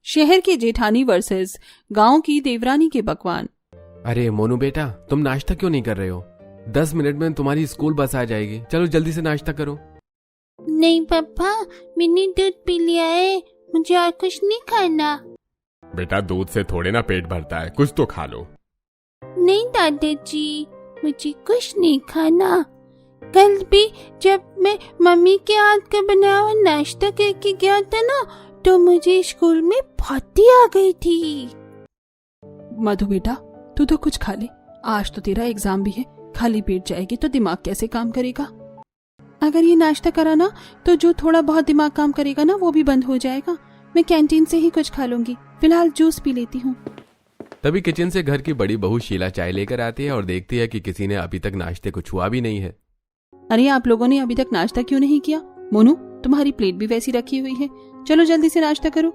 शहर की जेठानी वर्सेस गांव की देवरानी के पकवान। अरे मोनू बेटा, तुम नाश्ता क्यों नहीं कर रहे हो? 10 मिनट में तुम्हारी स्कूल बस आ जाएगी। चलो जल्दी से नाश्ता करो। नहीं पापा, मैंने दूध पी लिया है, मुझे और कुछ नहीं खाना। बेटा दूध से थोड़े ना पेट भरता है, कुछ तो खा लो। नहीं दादाजी, मुझे कुछ नहीं खाना। कल भी जब मैं मम्मी के हाथ का बनाया हुआ नाश्ता करके गया था ना, तो मुझे स्कूल में फटी आ गई थी। मधु बेटा, तू तो कुछ खा ले, आज तो तेरा एग्जाम भी है। खाली पेट जाएगी तो दिमाग कैसे काम करेगा? अगर ये नाश्ता करा ना तो जो थोड़ा बहुत दिमाग काम करेगा ना वो भी बंद हो जाएगा। मैं कैंटीन से ही कुछ खा लूंगी, फिलहाल जूस पी लेती हूँ। तभी किचन से घर की बड़ी बहू शीला चाय लेकर आती है और देखती है कि किसी ने अभी तक नाश्ते को छुआ भी नहीं है। अरे आप लोगों ने अभी तक नाश्ता क्यों नहीं किया? मोनू, तुम्हारी प्लेट भी वैसी रखी हुई है, चलो जल्दी से नाश्ता करो।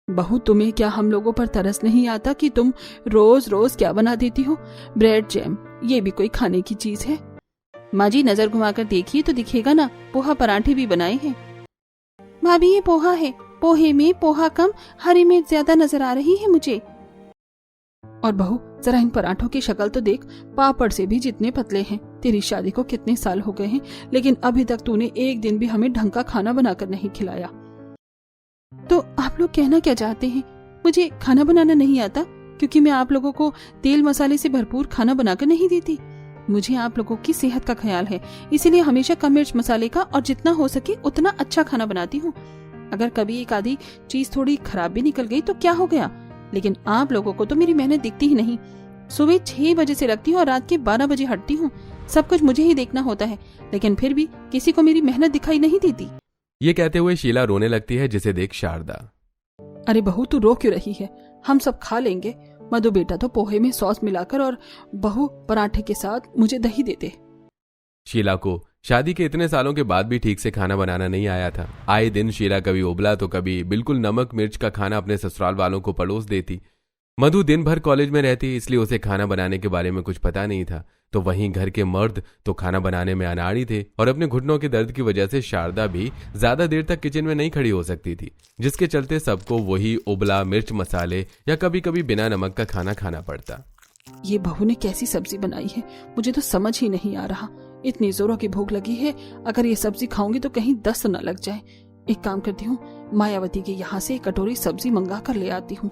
बहू, तुम्हें क्या हम लोगों पर तरस नहीं आता कि तुम रोज रोज क्या बना देती हो? ब्रेड जैम, ये भी कोई खाने की चीज है? माँ जी नजर घुमाकर देखिए तो दिखेगा ना, पोहा पराठे भी बनाए हैं। भाभी ये पोहा है, पोहे में पोहा कम, हरी मिर्च ज्यादा नजर आ रही है मुझे। और बहू जरा इन पराठों की शक्ल तो देख, पापड़ से भी जितने पतले हैं। तेरी शादी को कितने साल हो गए हैं, लेकिन अभी तक तूने एक दिन भी हमें ढंग का खाना बनाकर नहीं खिलाया। तो आप लोग कहना क्या चाहते हैं? मुझे खाना बनाना नहीं आता क्योंकि मैं आप लोगों को तेल मसाले से भरपूर खाना बनाकर नहीं देती। मुझे आप लोगों की सेहत का ख्याल है, इसीलिए हमेशा कम मिर्च मसाले का और जितना हो सके उतना अच्छा खाना बनाती हूँ। अगर कभी एक आधी चीज थोड़ी खराब भी निकल गई तो क्या हो गया, लेकिन आप लोगों को तो मेरी मेहनत दिखती ही नहीं। सुबह 6 बजे से लगती हूँ और रात के 12 बजे हटती हूँ। सब कुछ मुझे ही देखना होता है, लेकिन फिर भी किसी को मेरी मेहनत दिखाई नहीं देती। ये कहते हुए शीला रोने लगती है, जिसे देख शारदा। अरे बहू, तू रो क्यों रही है? हम सब खा लेंगे। मधु बेटा तो पोहे में सॉस मिलाकर और बहू पराठे के साथ मुझे दही दे दे। शीला को शादी के इतने सालों के बाद भी ठीक से खाना बनाना नहीं आया था। आए दिन शीला कभी उबला तो कभी बिल्कुल नमक मिर्च का खाना अपने ससुराल वालों को परोस देती। मधु दिन भर कॉलेज में रहती, इसलिए उसे खाना बनाने के बारे में कुछ पता नहीं था। तो वहीं घर के मर्द तो खाना बनाने में अनाड़ी थे और अपने घुटनों के दर्द की वजह से शारदा भी ज्यादा देर तक किचन में नहीं खड़ी हो सकती थी, जिसके चलते सबको वही उबला मिर्च मसाले या कभी कभी बिना नमक का खाना खाना पड़ता। ये बहू ने कैसी सब्जी बनाई है, मुझे तो समझ ही नहीं आ रहा। इतनी जोरों की भूख लगी है, अगर ये सब्जी खाऊंगी तो कहीं दस्त न लग जाए। एक काम करती हूँ, मायावती के यहाँ से एक कटोरी सब्जी मंगा कर ले आती हूँ।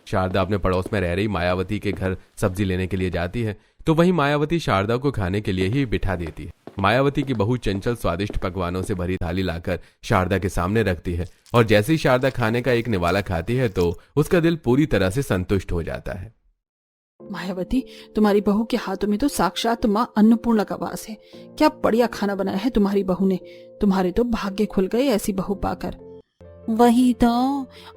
शारदा अपने पड़ोस में रह रही मायावती के घर सब्जी लेने के लिए जाती है, तो वहीं मायावती शारदा को खाने के लिए ही बिठा देती है। मायावती की बहू चंचल स्वादिष्ट पकवानों से भरी थाली लाकर शारदा के सामने रखती है, और जैसे ही शारदा खाने का एक निवाला खाती है तो उसका दिल पूरी तरह से संतुष्ट हो जाता है। मायावती, तुम्हारी बहू के हाथों में तो साक्षात माँ अन्नपूर्णा का वास है। क्या बढ़िया खाना बनाया है तुम्हारी बहू ने। तुम्हारे तो भाग्य खुल गए ऐसी बहू पाकर। वही तो,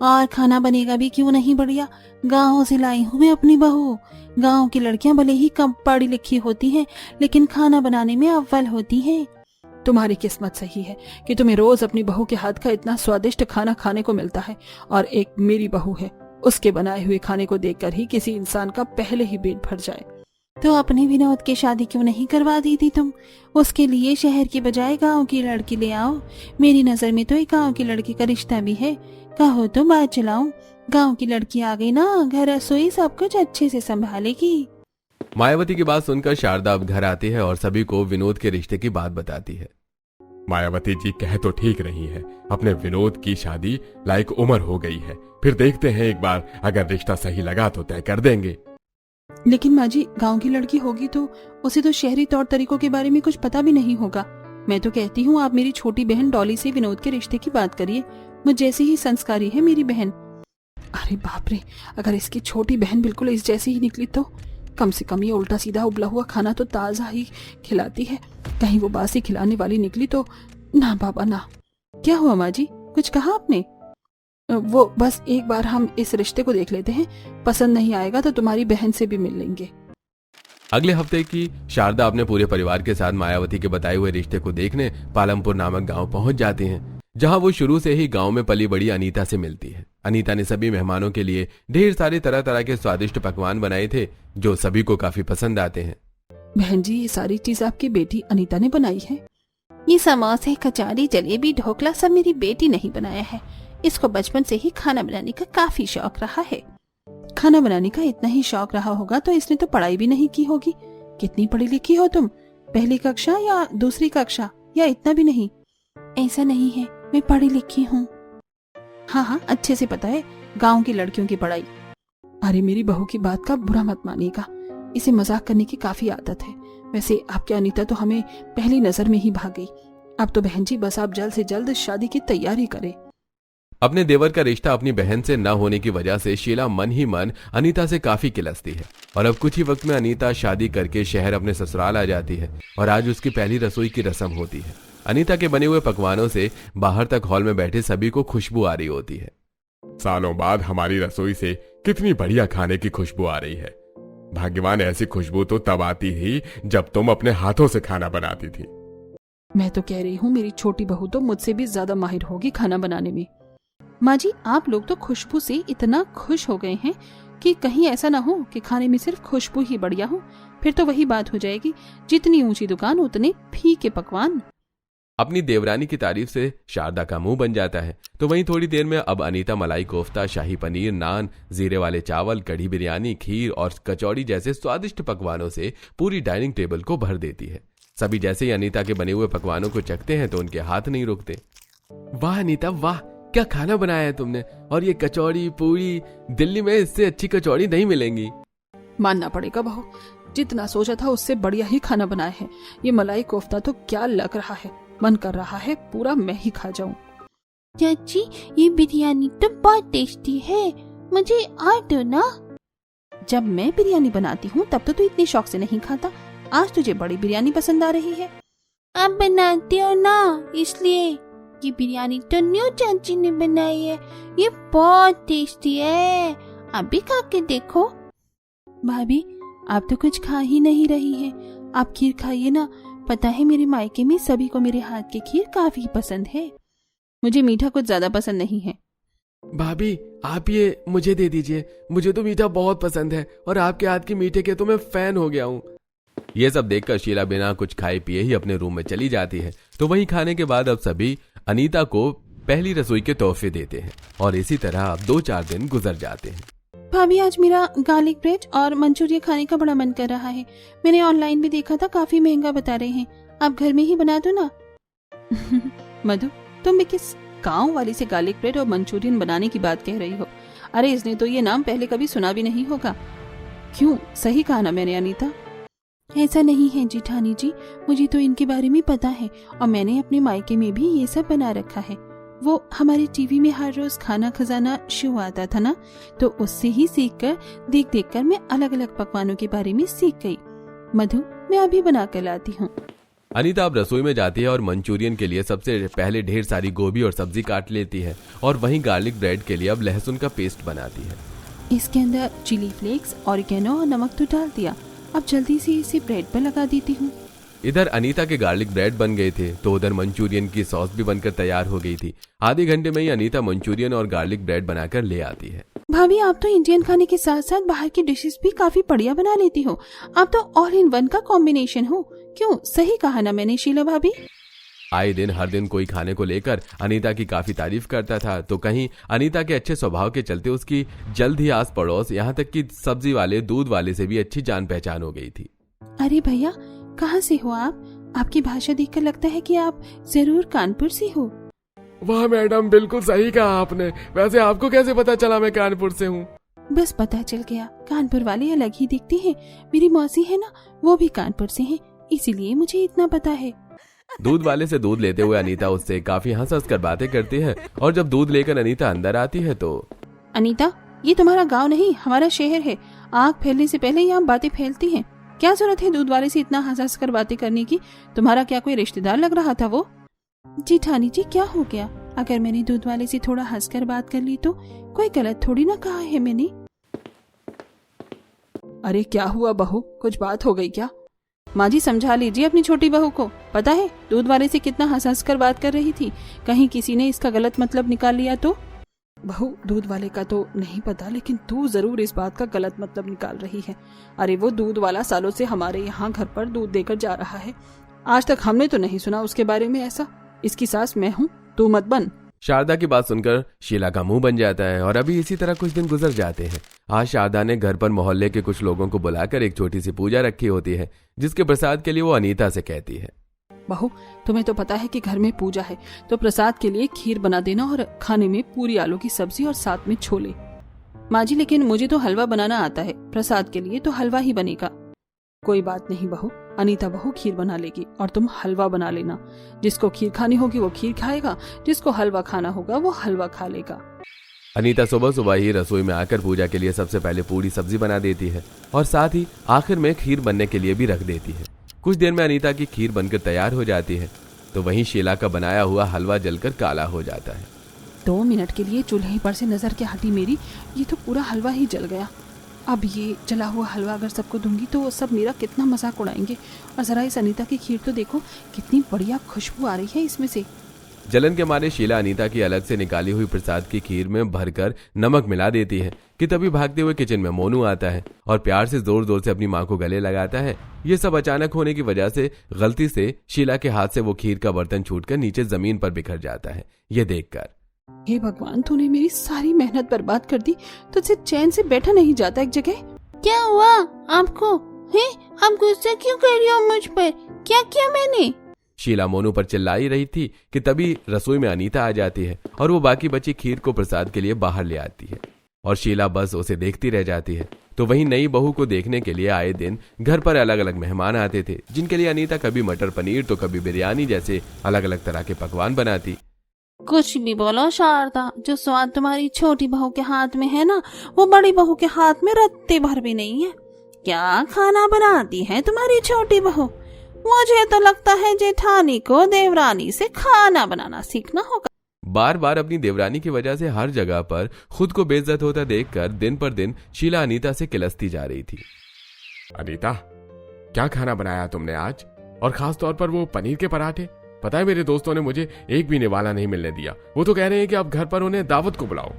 और खाना बनेगा भी क्यों नहीं बढ़िया। गाँव से लाई हूँ मैं अपनी बहू। गाँव की लड़कियां भले ही कम पढ़ी लिखी होती हैं, लेकिन खाना बनाने में अव्वल होती हैं। तुम्हारी किस्मत सही है कि तुम्हें रोज अपनी बहू के हाथ का इतना स्वादिष्ट खाना खाने को मिलता है, और एक मेरी बहू है, उसके बनाए हुए खाने को देखकर ही किसी इंसान का पहले ही पेट भर जाए। तो अपनी विनोद की शादी क्यों नहीं करवा दी थी तुम? उसके लिए शहर की बजाय गांव की लड़की ले आओ। मेरी नजर में तो एक गांव की लड़की का रिश्ता भी है। कहो तो बात चलाऊं। गांव की लड़की आ गई ना, घर रसोई सब कुछ अच्छे से संभालेगी। मायावती की बात सुनकर शारदा अब घर आती है और सभी को विनोद के रिश्ते की बात बताती है। मायावती जी कह तो ठीक रही है, अपने विनोद की शादी लायक उम्र हो गई है। फिर देखते हैं, एक बार अगर रिश्ता सही लगा तो तय कर देंगे। लेकिन माँ जी, गाँव की लड़की होगी तो उसे तो शहरी तौर तरीकों के बारे में कुछ पता भी नहीं होगा। मैं तो कहती हूँ आप मेरी छोटी बहन डॉली से विनोद के रिश्ते की बात करिए। मुझ जैसी ही संस्कारी है मेरी बहन। अरे बाप रे, अगर इसकी छोटी बहन बिल्कुल इस जैसी ही निकली तो कम से कम ये उल्टा सीधा उबला हुआ खाना तो ताजा ही खिलाती है। कहीं वो बासी खिलाने वाली निकली तो ना बाबा ना। क्या हुआ माँ जी, कुछ कहा आपने? वो बस एक बार हम इस रिश्ते को देख लेते हैं, पसंद नहीं आएगा तो तुम्हारी बहन से भी मिल लेंगे। अगले हफ्ते की शारदा अपने पूरे परिवार के साथ मायावती के बताए हुए रिश्ते को देखने पालमपुर नामक गांव पहुंच जाते हैं, जहां वो शुरू से ही गांव में पली बड़ी अनीता से मिलती है। अनीता ने सभी मेहमानों के लिए ढेर सारे तरह तरह के स्वादिष्ट पकवान बनाए थे, जो सभी को काफी पसंद आते हैं। बहन जी, ये सारी चीज आपकी बेटी अनीता ने बनाई है? ये समोसे, कचौरी, जलेबी, ढोकला सब मेरी बेटी नहीं बनाया है। इसको बचपन से ही खाना बनाने का काफी शौक रहा है। खाना बनाने का इतना ही शौक रहा होगा तो इसने तो पढ़ाई भी नहीं की होगी। कितनी पढ़ी लिखी हो तुम? पहली कक्षा या दूसरी कक्षा, या इतना भी नहीं? ऐसा नहीं है, मैं पढ़ी लिखी हूँ। हाँ हाँ, अच्छे से पता है गांव की लड़कियों की पढ़ाई। अरे मेरी बहू की बात का बुरा मत मानिएगा, इसे मजाक करने की काफी आदत है। वैसे आपकी अनीता तो हमें पहली नजर में ही भाग गई। अब तो बहन जी बस आप जल्द से जल्द शादी की तैयारी करें। अपने देवर का रिश्ता अपनी बहन से न होने की वजह से शीला मन ही मन अनीता से काफी किलसती है और अब कुछ ही वक्त में अनीता शादी करके शहर अपने ससुराल आ जाती है और आज उसकी पहली रसोई की रस्म होती है। अनीता के बने हुए पकवानों से बाहर तक हॉल में बैठे सभी को खुशबू आ रही होती है। सालों बाद हमारी रसोई से कितनी बढ़िया खाने की खुशबू आ रही है। भाग्यवान, ऐसी खुशबू तो तब आती थी जब तुम अपने हाथों से खाना बनाती थी। मैं तो कह रही हूँ मेरी छोटी बहू तो मुझसे भी ज्यादा माहिर होगी खाना बनाने में। माँ जी, आप लोग तो खुशबू से इतना खुश हो गए हैं कि कहीं ऐसा ना हो कि खाने में सिर्फ खुशबू ही बढ़िया हो। फिर तो वही बात हो जाएगी, जितनी ऊंची दुकान उतने फीके पकवान। अपनी देवरानी की तारीफ से शारदा का मुंह बन जाता है तो वहीं थोड़ी देर में अब अनीता मलाई कोफ्ता, शाही पनीर, नान, जीरे वाले चावल, कढ़ी बिरयानी, खीर और कचौड़ी जैसे स्वादिष्ट पकवानों से पूरी डाइनिंग टेबल को भर देती है। सभी जैसे ही अनीता के बने हुए पकवानों को चखते हैं तो उनके हाथ नहीं रुकते। वाह अनीता वाह, क्या खाना बनाया है तुमने, और ये कचौड़ी पूरी, दिल्ली में इससे अच्छी कचौड़ी नहीं मिलेंगी। मानना पड़ेगा बहू, जितना सोचा था उससे बढ़िया ही खाना बनाया है। ये मलाई कोफ्ता तो क्या लग रहा है, मन कर रहा है पूरा मैं ही खा जाऊं। चाची, ये बिरयानी तो बहुत टेस्टी है, मुझे और दो ना। जब मैं बिरयानी बनाती हूँ तब तो तू इतने शौक से नहीं खाता, आज तुझे बड़ी बिरयानी पसंद आ रही है। आप बनाती हो ना, इसलिए। ये बिरयानी तो न्यू चाची ने बनाई है, ये बहुत टेस्टी है, आप भी खा के देखो। भाभी, आप तो कुछ खा ही नहीं रही है, आप खीर खाइए ना। पता है मेरे मायके में सभी को मेरे हाथ की खीर काफी पसंद है। मुझे मीठा कुछ ज्यादा पसंद नहीं है। भाभी आप ये मुझे दे दीजिए, मुझे तो मीठा बहुत पसंद है और आपके हाथ की मीठे के तो मैं फैन हो गया हूँ। ये सब देखकर शीला बिना कुछ खाए पिए ही अपने रूम में चली जाती है। तो वहीं खाने के बाद अब सभी अनीता को पहली रसोई के तोहफे देते हैं और इसी तरह अब 2-4 दिन गुजर जाते हैं। भाभी, आज मेरा गार्लिक ब्रेड और मंचूरियन खाने का बड़ा मन कर रहा है। मैंने ऑनलाइन भी देखा था, काफी महंगा बता रहे हैं, आप घर में ही बना दो ना। मधु, तुम भी किस गांव वाली से गार्लिक ब्रेड और मंचूरियन बनाने की बात कह रही हो? अरे इसने तो ये नाम पहले कभी सुना भी नहीं होगा। क्यों, सही कहा ना मैंने अनीता? ऐसा नहीं है जिठानी जी, मुझे तो इनके बारे में पता है और मैंने अपने मायके में भी ये सब बना रखा है। वो हमारे टीवी में हर रोज खाना खजाना शो आता था ना, तो उससे ही सीखकर देख कर मैं अलग अलग पकवानों के बारे में सीख गई। मधु, मैं अभी बना कर लाती हूँ। अनीता अब रसोई में जाती है और मंचूरियन के लिए सबसे पहले ढेर सारी गोभी और सब्जी काट लेती है और वहीं गार्लिक ब्रेड के लिए अब लहसुन का पेस्ट बनाती है। इसके अंदर चिली फ्लेक्स, ऑरिगेनो और नमक तो डाल दिया, अब जल्दी से इसे ब्रेड पर लगा देती हूँ। इधर अनीता के गार्लिक ब्रेड बन गए थे तो उधर मंचूरियन की सॉस भी बनकर तैयार हो गई थी। आधे घंटे में ही अनीता मंचूरियन और गार्लिक ब्रेड बनाकर ले आती है। भाभी, आप तो इंडियन खाने के साथ साथ बाहर की डिशेस भी काफी बढ़िया बना लेती हो, आप तो ऑल इन वन का कॉम्बिनेशन हो। क्यों, सही कहा ना मैंने शीला भाभी? आए दिन हर दिन कोई खाने को लेकर अनीता की काफी तारीफ करता था, तो कहीं अनीता के अच्छे स्वभाव के चलते उसकी जल्द ही आस पड़ोस, यहाँ तक कि सब्जी वाले, दूध वाले से भी अच्छी जान पहचान हो गई थी। अरे भैया, कहाँ से हो आप? आपकी भाषा देखकर लगता है कि आप जरूर कानपुर से हो। वाह मैडम, बिल्कुल सही कहा आपने। वैसे आपको कैसे पता चला मैं कानपुर से हूँ? बस पता चल गया, कानपुर वाले अलग ही दिखते हैं। मेरी मौसी है ना, वो भी कानपुर से हैं, इसीलिए मुझे इतना पता है। दूध वाले से दूध लेते हुए अनीता उससे काफी हंस कर बातें करती है और जब दूध लेकर अनीता अंदर आती है तो अनीता, ये तुम्हारा गांव नहीं, हमारा शहर है। आग फैलने से पहले ही आप बातें फैलती हैं। क्या जरूरत है दूध वाले से इतना हंस कर बातें करने की? तुम्हारा क्या कोई रिश्तेदार लग रहा था वो? जेठानी जी, क्या हो गया? अगर मैंने दूध वाले से थोड़ा हंसकर बात कर ली तो कोई गलत थोड़ी ना कहा है मैंने। अरे क्या हुआ बहू, कुछ बात हो गई क्या? माँ जी समझा लीजिए अपनी छोटी बहू को। पता है दूध वाले से कितना हंस कर बात कर रही थी, कहीं किसी ने इसका गलत मतलब निकाल लिया तो? बहू, दूध वाले का तो नहीं पता, लेकिन तू जरूर इस बात का गलत मतलब निकाल रही है। अरे वो दूध वाला सालों से हमारे यहाँ घर पर दूध देकर जा रहा है, आज तक हमने तो नहीं सुना उसके बारे में ऐसा। इसकी सास मैं हूँ, तू मत बन। शारदा की बात सुनकर शीला का मुंह बन जाता है और अभी इसी तरह कुछ दिन गुजर जाते हैं। आज शारदा ने घर पर मोहल्ले के कुछ लोगों को बुलाकर एक छोटी सी पूजा रखी होती है, जिसके प्रसाद के लिए वो अनीता से कहती है, बहू तुम्हें तो पता है कि घर में पूजा है, तो प्रसाद के लिए खीर बना देना और खाने में पूरी आलू की सब्जी और साथ में छोले। माँ जी लेकिन मुझे तो हलवा बनाना आता है, प्रसाद के लिए तो हलवा ही बनेगा। कोई बात नहीं बहू, अनीता बहू खीर बना लेगी और तुम हलवा बना लेना। जिसको खीर खानी होगी वो खीर खाएगा, जिसको हलवा खाना होगा वो हलवा खा लेगा। अनीता सुबह सुबह ही रसोई में आकर पूजा के लिए सबसे पहले पूरी सब्जी बना देती है और साथ ही आखिर में खीर बनने के लिए भी रख देती है। कुछ देर में अनीता की खीर बनकर तैयार हो जाती है तो वहीं शीला का बनाया हुआ हलवा जलकर काला हो जाता है। 2 मिनट के लिए चूल्हे पर से नजर के हटी मेरी, ये तो पूरा हलवा ही जल गया। अब ये जला हुआ हलवा अगर सबको दूंगी तो सब मेरा कितना मजाक उड़ाएंगे। और जरा इस अनीता की खीर तो देखो, कितनी बढ़िया खुशबू आ रही है इसमें से। जलन के मारे शीला अनीता की अलग से निकाली हुई प्रसाद की खीर में भरकर नमक मिला देती है कि तभी भागते हुए किचन में मोनू आता है और प्यार से जोर जोर से अपनी माँ को गले लगाता है। ये सब अचानक होने की वजह से गलती से शीला के हाथ से वो खीर का बर्तन छूटकर नीचे जमीन पर बिखर जाता है। ये देखकर हे भगवान, तूने मेरी सारी मेहनत बर्बाद कर दी, तुझसे चैन से बैठा नहीं जाता एक जगह। क्या हुआ आपको? आप गुस्सा क्यों कर रही हो मुझ पर? क्या किया मैंने? शीला मोनू पर चिल्लाई रही थी कि तभी रसोई में अनीता आ जाती है और वो बाकी बची खीर को प्रसाद के लिए बाहर ले आती है और शीला बस उसे देखती रह जाती है। तो वहीं नई बहू को देखने के लिए आए दिन घर पर अलग अलग मेहमान आते थे, जिनके लिए अनीता कभी मटर पनीर तो कभी बिरयानी जैसे अलग अलग तरह के पकवान बनाती। कुछ भी बोलो शारदा, जो स्वाद तुम्हारी छोटी बहू के हाथ में है ना, वो बड़ी बहू के हाथ में रत्ते भर भी नहीं है। क्या खाना बनाती है तुम्हारी छोटी बहू? मुझे तो लगता है जेठानी को देवरानी से खाना बनाना सीखना होगा। बार बार अपनी देवरानी की वजह से हर जगह पर खुद को बेइज्जत होता देखकर दिन पर दिन शीला अनीता से किलसती जा रही थी। अनीता, क्या खाना बनाया तुमने आज? और खास तौर पर वो पनीर के पराठे। पता है मेरे दोस्तों ने मुझे एक भी निवाला नहीं मिलने दिया। वो तो कह रहे हैं कि अब घर पर उन्हें दावत को बुलाओ।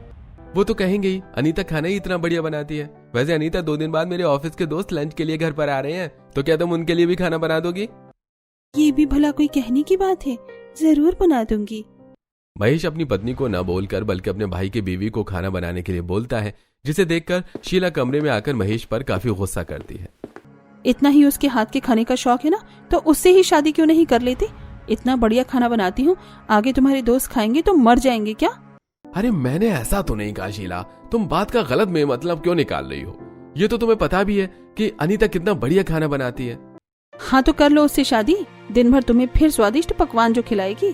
वो तो कहेंगे ही, अनीता खाना ही इतना बढ़िया बनाती है। वैसे अनीता 2 दिन बाद मेरे ऑफिस के दोस्त लंच के लिए घर पर आ रहे हैं, तो क्या तुम उनके लिए भी खाना बना दोगी? ये भी भला कोई कहने की बात है? जरूर बना दूंगी। महेश अपनी पत्नी को न बोलकर बल्कि अपने भाई की बीवी को खाना बनाने के लिए बोलता है, जिसे देखकर शीला कमरे में आकर महेश पर काफी गुस्सा करती है। इतना ही उसके हाथ के खाने का शौक है ना, तो उससे ही शादी क्यों नहीं कर लेते? इतना बढ़िया खाना बनाती हूँ, आगे तुम्हारे दोस्त खाएंगे तो मर जाएंगे क्या? अरे मैंने ऐसा तो नहीं कहा शीला, तुम बात का गलत में मतलब क्यों निकाल रही हो? ये तो तुम्हें पता भी है कि अनीता कितना बढ़िया खाना बनाती है। हाँ तो कर लो उससे शादी, दिन भर तुम्हें फिर स्वादिष्ट पकवान जो खिलाएगी।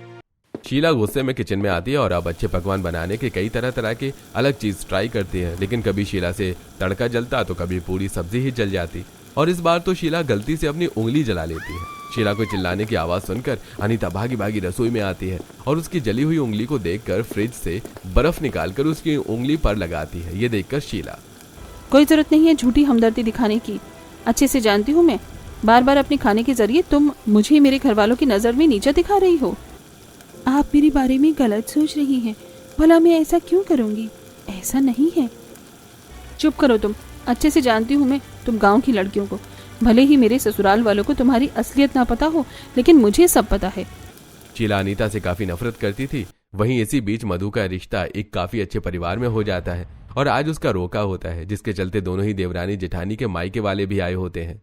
शीला गुस्से में किचन में आती है और अब अच्छे पकवान बनाने के कई तरह के अलग चीज ट्राई करती है, लेकिन कभी शीला से तड़का जलता तो कभी पूरी सब्जी ही जल जाती। और इस बार तो शीला गलती से अपनी उंगली जला लेती है। शीला को चिल्लाने की आवाज सुनकर अनीता भागी भागी रसोई में आती है और उसकी जली हुई उंगली को देखकर फ्रिज से बर्फ निकालकर उसकी उंगली पर लगाती है। ये देखकर शीला, कोई जरूरत नहीं है झूठी हमदर्दी दिखाने की, अच्छे से जानती हूँ मैं। बार बार अपने खाने के जरिए तुम मुझे मेरे घर वालों की नजर में नीचा दिखा रही हो। आप मेरे बारे में गलत सोच रही हैं। भला मैं ऐसा क्यों करूंगी? ऐसा नहीं है। चुप करो तुम, अच्छे से जानती हूँ मैं तुम गांव की लड़कियों को। भले ही मेरे ससुराल वालों को तुम्हारी असलियत ना पता हो, लेकिन मुझे सब पता है। शीला अनीता से काफी नफरत करती थी। वहीं इसी बीच मधु का रिश्ता एक काफी अच्छे परिवार में हो जाता है और आज उसका रोका होता है, जिसके चलते दोनों ही देवरानी जेठानी के मायके वाले भी आए होते हैं।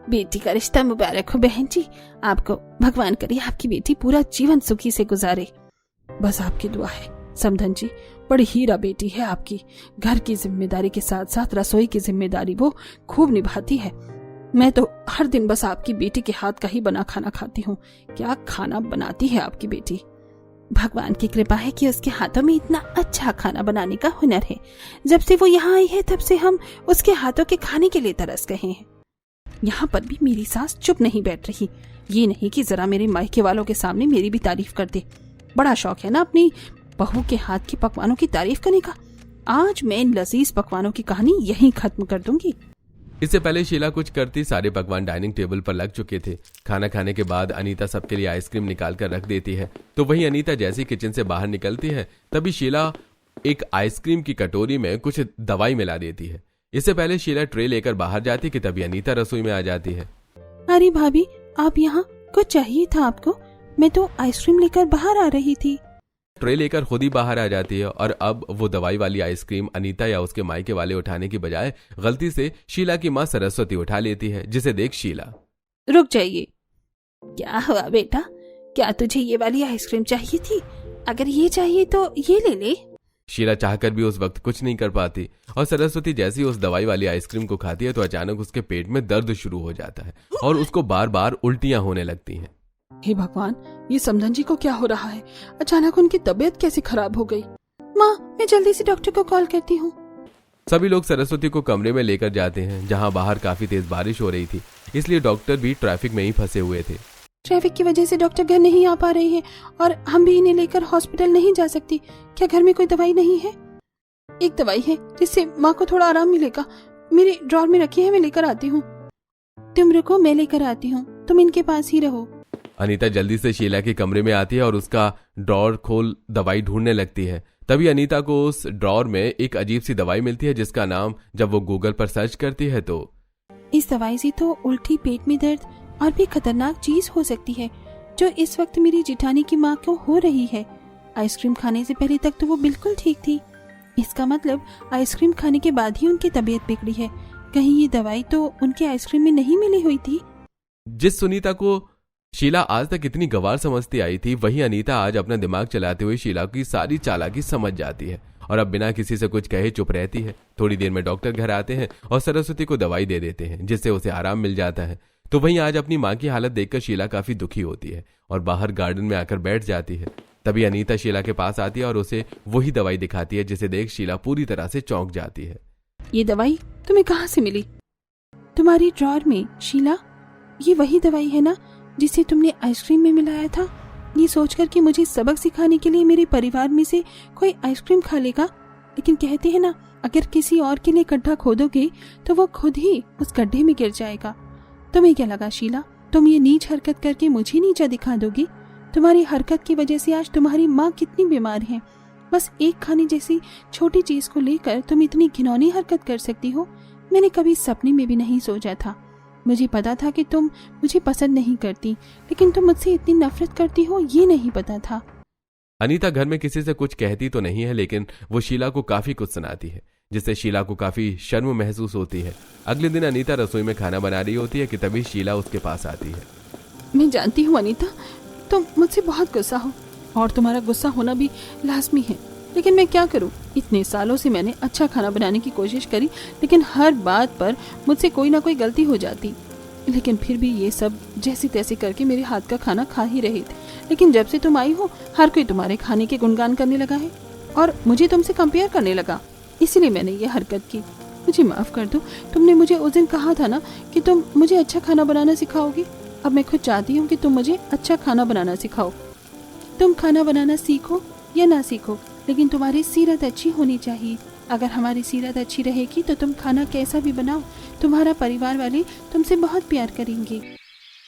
बेटी का रिश्ता मुबारक हो बहन जी, आपको भगवान करे आपकी बेटी पूरा जीवन सुखी से गुजारे। बस आपकी दुआ है समधन जी, बड़ी हीरा बेटी है आपकी। घर की जिम्मेदारी के साथ साथ रसोई की जिम्मेदारी वो खूब निभाती है। मैं तो हर दिन बस आपकी बेटी के हाथ का ही बना खाना खाती हूँ। क्या खाना बनाती है आपकी बेटी। भगवान की कृपा है कि उसके हाथों में इतना अच्छा खाना बनाने का हुनर है। जब से वो यहाँ आई है तब से हम उसके हाथों के खाने के लिए तरस गए हैं। यहाँ पर भी मेरी सास चुप नहीं बैठ रही। ये नहीं कि जरा मेरे मायके वालों के सामने मेरी भी तारीफ कर दे। बड़ा शौक है ना अपनी बहू के हाथ के पकवानों की तारीफ करने का। आज मैं इन लजीज पकवानों की कहानी यहीं खत्म कर दूंगी। इससे पहले शीला कुछ करती सारे पकवान डाइनिंग टेबल पर लग चुके थे। खाना खाने के बाद अनीता सबके लिए आइसक्रीम निकाल कर रख देती है। तो वहीं अनीता जैसी किचन से बाहर निकलती है तभी शीला एक आइसक्रीम की कटोरी में कुछ दवाई मिला देती है। इससे पहले शीला ट्रे लेकर बाहर जाती कि तभी अनीता रसोई में आ जाती है। अरे भाभी, आप यहाँ? कुछ चाहिए था आपको? मैं तो आइसक्रीम लेकर बाहर आ रही थी। ट्रे लेकर खुद ही बाहर आ जाती है और अब वो दवाई वाली आइसक्रीम अनीता या उसके मायके वाले उठाने की बजाय गलती से शीला की माँ सरस्वती उठा लेती है, जिसे देख शीला रुक जाइए। क्या हुआ बेटा, क्या तुझे ये वाली आइसक्रीम चाहिए थी? अगर ये चाहिए तो ये ले ले। शीला चाहकर भी उस वक्त कुछ नहीं कर पाती और सरस्वती जैसे ही उस दवाई वाली आइसक्रीम को खाती है तो अचानक उसके पेट में दर्द शुरू हो जाता है और उसको बार बार उल्टियां होने लगती हैं। हे भगवान, ये समधन जी को क्या हो रहा है? अचानक उनकी तबीयत कैसे खराब हो गई? माँ, मैं जल्दी से डॉक्टर को कॉल करती हूँ। सभी लोग सरस्वती को कमरे में लेकर जाते हैं जहां बाहर काफी तेज बारिश हो रही थी, इसलिए डॉक्टर भी ट्रैफिक में ही फंसे हुए थे। ट्रैफिक की वजह से डॉक्टर घर नहीं आ पा रहे हैं और हम भी इन्हें लेकर हॉस्पिटल नहीं जा सकती। क्या घर में कोई दवाई नहीं है? एक दवाई है जिससे माँ को थोड़ा आराम मिलेगा, मेरे ड्रॉर में रखी है, मैं लेकर आती हूँ। तुम रुको, मैं लेकर आती हूँ, तुम इनके पास ही रहो। अनीता जल्दी से शीला के कमरे में आती है और उसका ड्रॉर खोल दवाई ढूंढने लगती है। तभी अनीता को उस ड्रॉर में एक अजीब सी दवाई मिलती है जिसका नाम जब वो गूगल पर सर्च करती है तो इस दवाई से तो उल्टी, पेट में दर्द और भी खतरनाक चीज हो सकती है जो इस वक्त मेरी जिठानी की माँ को हो रही है। आइसक्रीम खाने से पहले तक तो वो बिल्कुल ठीक थी, इसका मतलब आइसक्रीम खाने के बाद ही उनकी तबीयत बिगड़ी है। कहीं ये दवाई तो उनके आइसक्रीम में नहीं मिली हुई थी? जिस सुनीता को शीला आज तक इतनी गंवार समझती आई थी, वही अनीता आज अपना दिमाग चलाते हुए शीला की सारी चालाकी समझ जाती है और अब बिना किसी से कुछ कहे चुप रहती है। थोड़ी देर में डॉक्टर घर आते हैं और सरस्वती को दवाई दे देते हैं जिससे उसे आराम मिल जाता है। तो वहीं आज अपनी माँ की हालत देखकर शीला काफी दुखी होती है और बाहर गार्डन में आकर बैठ जाती है। तभी अनीता शीला के पास आती है और उसे वही दवाई दिखाती है जिसे देख शीला पूरी तरह से चौंक जाती है। ये दवाई तुम्हें कहाँ से मिली? तुम्हारी ड्रॉर में शीला, ये वही दवाई है ना जिसे तुमने आइसक्रीम में मिलाया था? ये सोचकर कि मुझे सबक सिखाने के लिए मेरे परिवार में से कोई आइसक्रीम खा लेगा, लेकिन कहते हैं ना, अगर किसी और के लिए गड्ढा खोदोगे तो वो खुद ही उस गड्ढे में गिर जाएगा। तुम्हें क्या लगा शीला, तुम ये नीच हरकत करके मुझे नीचा दिखा दोगी? तुम्हारी हरकत की वजह से आज तुम्हारी माँ कितनी बीमार है। बस एक खाने जैसी छोटी चीज को लेकर तुम इतनी घिनौनी हरकत कर सकती हो, मैंने कभी सपने में भी नहीं सोचा था। मुझे पता था कि तुम मुझे पसंद नहीं करती, लेकिन तुम मुझसे इतनी नफरत करती हो ये नहीं पता था। अनीता घर में किसी से कुछ कहती तो नहीं है, लेकिन वो शीला को काफी कुछ सुनाती है जिससे शीला को काफी शर्म महसूस होती है। अगले दिन अनीता रसोई में खाना बना रही होती है कि तभी शीला उसके पास आती है। मैं जानती हूँ अनीता, तुम मुझसे बहुत गुस्सा हो और तुम्हारा गुस्सा होना भी लाजमी है, लेकिन मैं क्या करूं? इतने सालों से मैंने अच्छा खाना बनाने की कोशिश करी, लेकिन हर बात पर मुझसे कोई ना कोई गलती हो जाती। लेकिन फिर भी ये सब जैसे तैसे करके मेरे हाथ का खाना खा ही रहे थे। लेकिन जब से तुम आई हो, हर कोई तुम्हारे खाने के गुणगान करने लगा है और मुझे तुमसे कंपेयर करने लगा, इसीलिए मैंने ये हरकत की। मुझे माफ कर दो, तुमने मुझे उस दिन कहा था ना कि तुम मुझे अच्छा खाना बनाना सिखाओगी। अब मैं खुद चाहती हूँ कि तुम मुझे अच्छा खाना बनाना सिखाओ। तुम खाना बनाना सीखो या ना सीखो, लेकिन तुम्हारी सीरत अच्छी होनी चाहिए। अगर हमारी सीरत अच्छी रहेगी तो तुम खाना कैसा भी बनाओ, तुम्हारा परिवार वाले तुमसे बहुत प्यार करेंगे।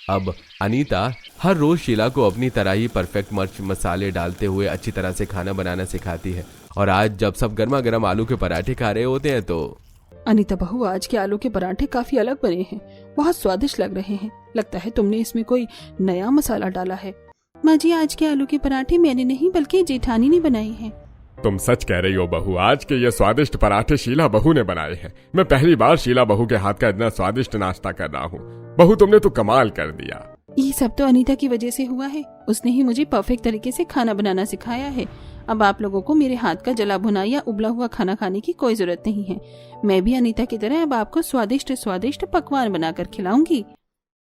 अब अनीता हर रोज शीला को अपनी तरह ही परफेक्ट मिर्च मसाले डालते हुए अच्छी तरह से खाना बनाना सिखाती है और आज जब सब गर्मा गर्म आलू के पराठे खा रहे होते हैं तो अनीता बहू, आज के आलू के पराठे काफी अलग बने हैं, बहुत स्वादिष्ट लग रहे हैं। लगता है तुमने इसमें कोई नया मसाला डाला है। माँ जी, आज के आलू के पराठे मैंने नहीं बल्कि जेठानी ने बनाए हैं। तुम सच कह रही हो बहू, आज के ये स्वादिष्ट पराठे शीला बहू ने बनाए हैं। मैं पहली बार शीला बहू के हाथ का इतना स्वादिष्ट नाश्ता कर रहा हूँ। बहू, तुमने तो कमाल कर दिया। ये सब तो अनीता की वजह से हुआ है, उसने ही मुझे परफेक्ट तरीके से खाना बनाना सिखाया है। अब आप लोगों को मेरे हाथ का जला भुना या उबला हुआ खाना खाने की कोई जरूरत नहीं है। मैं भी अनीता की तरह अब आपको स्वादिष्ट स्वादिष्ट पकवान बनाकर खिलाऊंगी।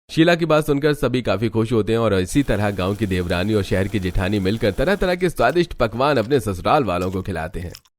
शीला की बात सुनकर सभी काफी खुश होते हैं और इसी तरह गांव की देवरानी और शहर की जेठानी मिलकर तरह तरह के स्वादिष्ट पकवान अपने ससुराल वालों को खिलाते हैं।